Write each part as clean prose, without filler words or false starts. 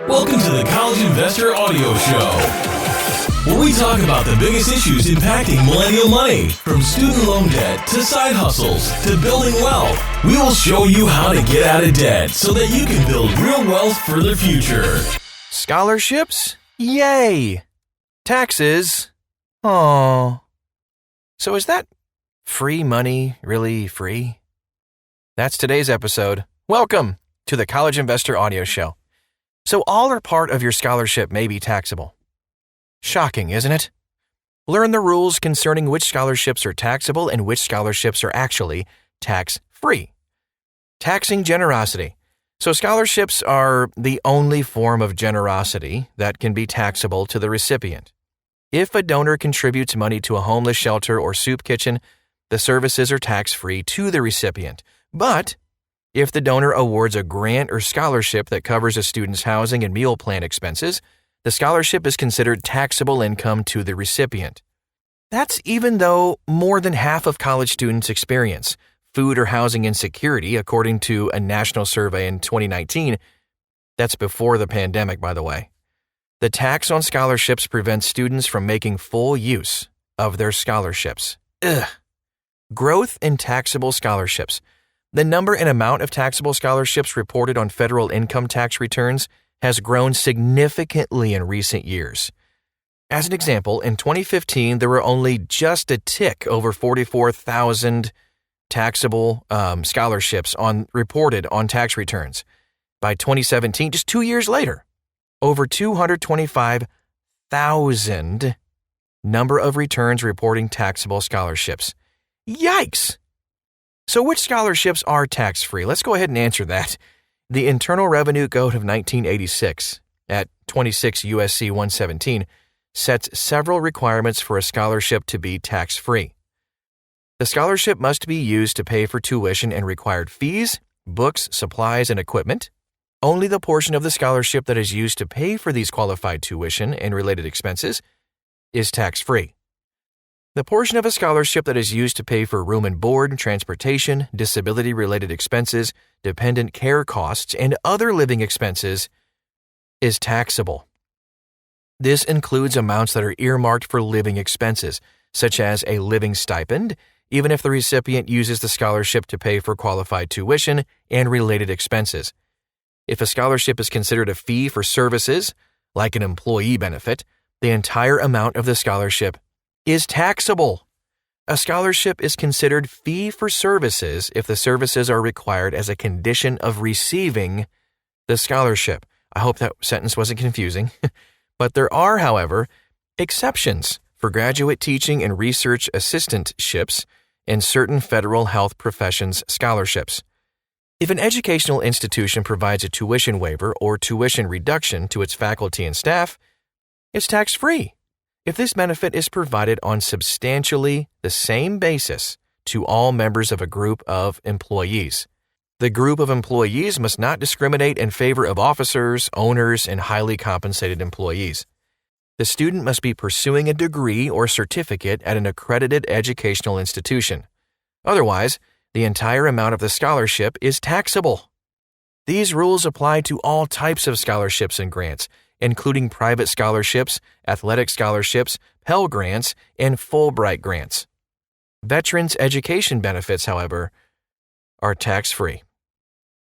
Welcome to the College Investor Audio Show, where we talk about the biggest issues impacting millennial money, from student loan debt to side hustles to building wealth. We will show you how to get out of debt so that you can build real wealth for the future. Scholarships? Yay! Taxes? Oh. So is that free money really free? That's today's episode. Welcome to the College Investor Audio Show. So all or part of your scholarship may be taxable. Shocking, isn't it? Learn the rules concerning which scholarships are taxable and which scholarships are actually tax-free. Taxing generosity. So scholarships are the only form of generosity that can be taxable to the recipient. If a donor contributes money to a homeless shelter or soup kitchen, the services are tax-free to the recipient. But if the donor awards a grant or scholarship that covers a student's housing and meal plan expenses, the scholarship is considered taxable income to the recipient. That's even though more than half of college students experience food or housing insecurity, according to a national survey in 2019. That's before the pandemic, by the way. The tax on scholarships prevents students from making full use of their scholarships. Growth in taxable scholarships. The number and amount of taxable scholarships reported on federal income tax returns has grown significantly in recent years. As an example, in 2015, there were only just a tick over 44,000 taxable scholarships reported on tax returns. By 2017, just 2 years later, over 225,000 number of returns reporting taxable scholarships. Yikes! So which scholarships are tax-free? Let's go ahead and answer that. The Internal Revenue Code of 1986, at 26 U.S.C. 117, sets several requirements for a scholarship to be tax-free. The scholarship must be used to pay for tuition and required fees, books, supplies, and equipment. Only the portion of the scholarship that is used to pay for these qualified tuition and related expenses is tax-free. The portion of a scholarship that is used to pay for room and board, transportation, disability-related expenses, dependent care costs, and other living expenses is taxable. This includes amounts that are earmarked for living expenses, such as a living stipend, even if the recipient uses the scholarship to pay for qualified tuition and related expenses. If a scholarship is considered a fee for services, like an employee benefit, the entire amount of the scholarship is taxable. A scholarship is considered fee for services if the services are required as a condition of receiving the scholarship. I hope that sentence wasn't confusing. But there are, however, exceptions for graduate teaching and research assistantships and certain federal health professions scholarships. If an educational institution provides a tuition waiver or tuition reduction to its faculty and staff, it's tax-free if this benefit is provided on substantially the same basis to all members of a group of employees. The group of employees must not discriminate in favor of officers, owners, and highly compensated employees. The student must be pursuing a degree or certificate at an accredited educational institution. Otherwise, the entire amount of the scholarship is taxable. These rules apply to all types of scholarships and grants, including private scholarships, athletic scholarships, Pell Grants, and Fulbright grants. Veterans' education benefits, however, are tax-free.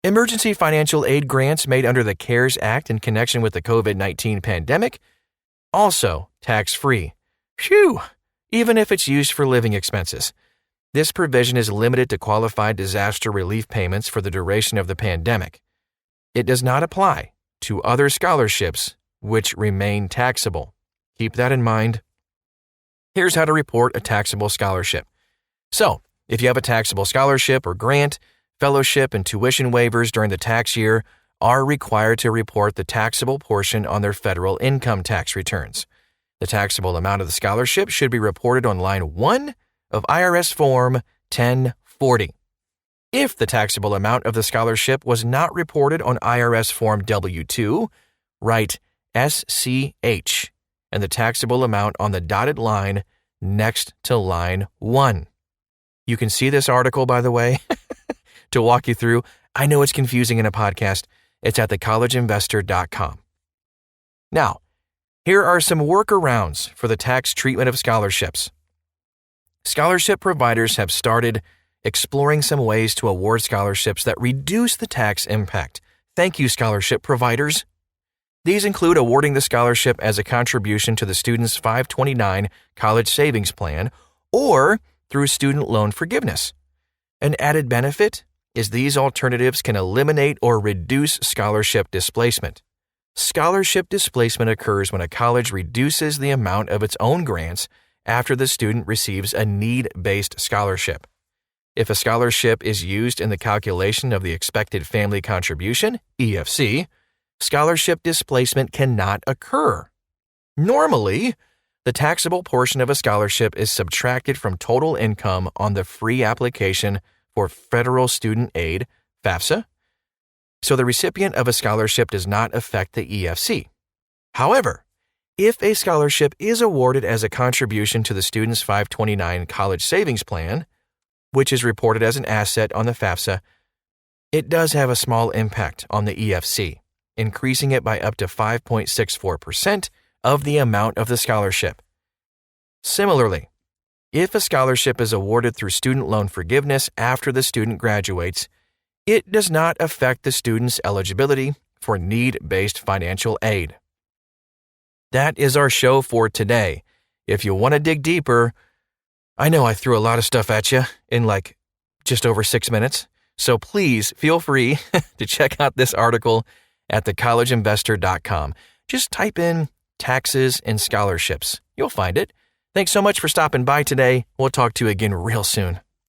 Emergency financial aid grants made under the CARES Act in connection with the COVID-19 pandemic, also tax-free. Phew! Even if it's used for living expenses. This provision is limited to qualified disaster relief payments for the duration of the pandemic. It does not apply to other scholarships which remain taxable. Keep that in mind. Here's how to report a taxable scholarship. So, if you have a taxable scholarship or grant, fellowship and tuition waivers during the tax year are required to report the taxable portion on their federal income tax returns. The taxable amount of the scholarship should be reported on line 1 of IRS Form 1040. If the taxable amount of the scholarship was not reported on IRS Form W-2, write SCH and the taxable amount on the dotted line next to line 1. You can see this article, by the way, to walk you through. I know it's confusing in a podcast. It's at thecollegeinvestor.com. Now, here are some workarounds for the tax treatment of scholarships. Scholarship providers have started exploring some ways to award scholarships that reduce the tax impact. Thank you, scholarship providers. These include awarding the scholarship as a contribution to the student's 529 college savings plan or through student loan forgiveness. An added benefit is these alternatives can eliminate or reduce scholarship displacement. Scholarship displacement occurs when a college reduces the amount of its own grants after the student receives a need-based scholarship. If a scholarship is used in the calculation of the expected family contribution, EFC, scholarship displacement cannot occur. Normally, the taxable portion of a scholarship is subtracted from total income on the free application for federal student aid, FAFSA, so the recipient of a scholarship does not affect the EFC. However, if a scholarship is awarded as a contribution to the student's 529 college savings plan, which is reported as an asset on the FAFSA, it does have a small impact on the EFC, increasing it by up to 5.64% of the amount of the scholarship. Similarly, if a scholarship is awarded through student loan forgiveness after the student graduates, it does not affect the student's eligibility for need-based financial aid. That is our show for today. If you want to dig deeper, I know I threw a lot of stuff at you in just over 6 minutes, so please feel free to check out this article at thecollegeinvestor.com. Just type in taxes and scholarships. You'll find it. Thanks so much for stopping by today. We'll talk to you again real soon.